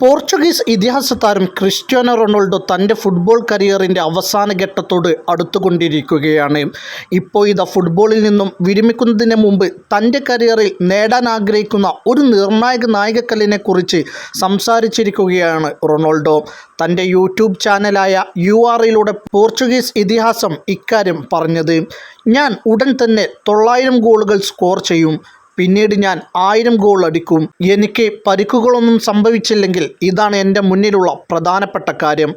Portuguese ഇതിഹാസ താരം Cristiano Ronaldo തൻ്റെ ഫുട്ബോൾ കരിയറിൻ്റെ അവസാന ഘട്ടത്തോട് അടുത്തുകൊണ്ടിരിക്കുകയാണ്. ഇപ്പോൾ ഇതാ ഫുട്ബോളിൽ നിന്നും വിരമിക്കുന്നതിന് മുമ്പ് തൻ്റെ കരിയറിൽ നേടാൻ ആഗ്രഹിക്കുന്ന ഒരു നിർണായക നാഴികക്കല്ലിനെക്കുറിച്ച് സംസാരിച്ചിരിക്കുകയാണ് റൊണാൾഡോ. തൻ്റെ യൂട്യൂബ് ചാനലായ URയിലൂടെ പോർച്ചുഗീസ് ഇതിഹാസം ഇക്കാര്യം പറഞ്ഞത്, ഞാൻ ഉടൻ തന്നെ 900 ഗോളുകൾ സ്കോർ ചെയ്യും. പിന്നീട് ഞാൻ 1000 ഗോൾ അടിക്കും. എനിക്ക് പരിക്കുകളൊന്നും സംഭവിച്ചില്ലെങ്കിൽ ഇതാണ് എൻ്റെ മുന്നിലുള്ള പ്രധാനപ്പെട്ട കാര്യം.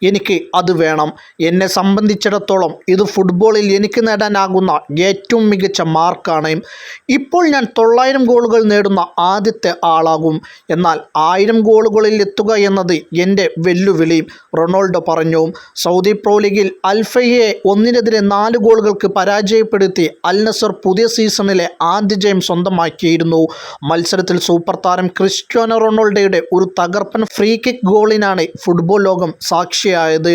എനിക്ക് അത് വേണം. എന്നെ സംബന്ധിച്ചിടത്തോളം ഇത് ഫുട്ബോളിൽ എനിക്ക് നേടാനാകുന്ന ഏറ്റവും മികച്ച മാർക്കാണ്. ഇപ്പോൾ ഞാൻ 900 ഗോളുകൾ നേടുന്ന ആദ്യത്തെ ആളാകും. എന്നാൽ 1000 ഗോളുകളിൽ എത്തുക എന്നത് എൻ്റെ വെല്ലുവിളി, റൊണാൾഡോ പറഞ്ഞു. സൗദി പ്രോ ലീഗിൽ അൽ-ഫൈഹയെ 1-4 ഗോളുകൾക്ക് പരാജയപ്പെടുത്തി അൽ നസർ പുതിയ സീസണിലെ ആദ്യ ജയം സ്വന്തമാക്കിയിരുന്നു. മത്സരത്തിൽ സൂപ്പർ താരം ക്രിസ്റ്റ്യാനോ റൊണാൾഡോയുടെ ഒരു തകർപ്പൻ ഫ്രീ കിക്ക് ഗോളിനാണ് ഫുട്ബോൾ ലോകം സാക്ഷിയായത്.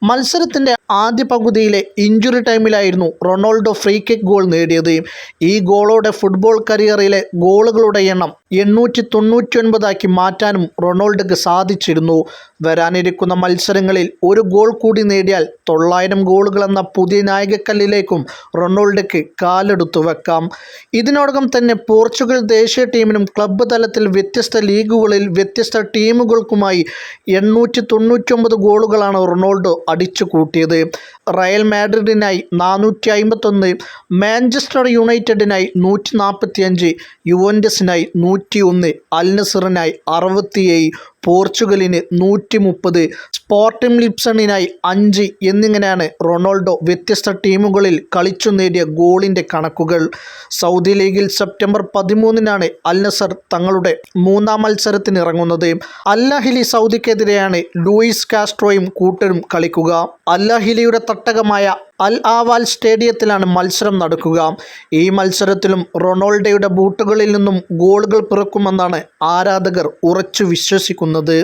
മത്സരത്തിൻ്റെ ആദ്യ പകുതിയിലെ ഇഞ്ചുറി ടൈമിലായിരുന്നു റൊണാൾഡോ ഫ്രീ കിക്ക് ഗോൾ നേടിയത്. ഈ ഗോളോടെ ഫുട്ബോൾ കരിയറിലെ ഗോളുകളുടെ എണ്ണം 899 മാറ്റാനും റൊണാൾഡോയ്ക്ക് സാധിച്ചിരുന്നു. വരാനിരിക്കുന്ന മത്സരങ്ങളിൽ ഒരു ഗോൾ കൂടി നേടിയാൽ 900 ഗോളുകൾ എന്ന പുതിയ നാഴികക്കല്ലിലേക്കും റൊണാൾഡോയ്ക്ക് കാലെടുത്തു വെക്കാം. ഇതിനോടകം തന്നെ പോർച്ചുഗൽ ദേശീയ ടീമിനും ക്ലബ്ബ് തലത്തിൽ വ്യത്യസ്ത ലീഗുകളിൽ വ്യത്യസ്ത ടീമുകൾക്കുമായി 899 ഗോളുകളാണ് റൊണാൾഡോ അടിച്ചു കൂട്ടിയത്. റയൽ മാഡ്രിഡിനായി 451, മാഞ്ചസ്റ്റർ യുണൈറ്റഡിനായി 145, യുവൻറ്റസിനായി 101, അൽ നസറിനായി 67, പോർച്ചുഗലിന് 130, സ്പോർട്ടിംഗ് ലിസ്ബണിനായി 5 എന്നിങ്ങനെയാണ് റൊണാൾഡോ വ്യത്യസ്ത ടീമുകളിൽ കളിച്ചു നേടിയ ഗോളിൻ്റെ കണക്കുകൾ. സൗദി ലീഗിൽ സെപ്റ്റംബർ 13-നാണ് അൽ നസർ തങ്ങളുടെ 3-ാം മത്സരത്തിനിറങ്ങുന്നത്. അൽ അഹ്ലി സൗദിക്കെതിരെയാണ് ലൂയിസ് കാസ്ട്രോയും കൂട്ടരും കളിക്കുക. അൽ അഹ്ലിയുടെ തട്ടകമായ അൽ ആവാൽ സ്റ്റേഡിയത്തിലാണ് മത്സരം നടക്കുക. ഈ മത്സരത്തിലും റൊണാൾഡോയുടെ ബൂട്ടുകളിൽ നിന്നും ഗോളുകൾ പിറക്കുമെന്നാണ് ആരാധകർ ഉറച്ചു വിശ്വസിക്കുന്നത്.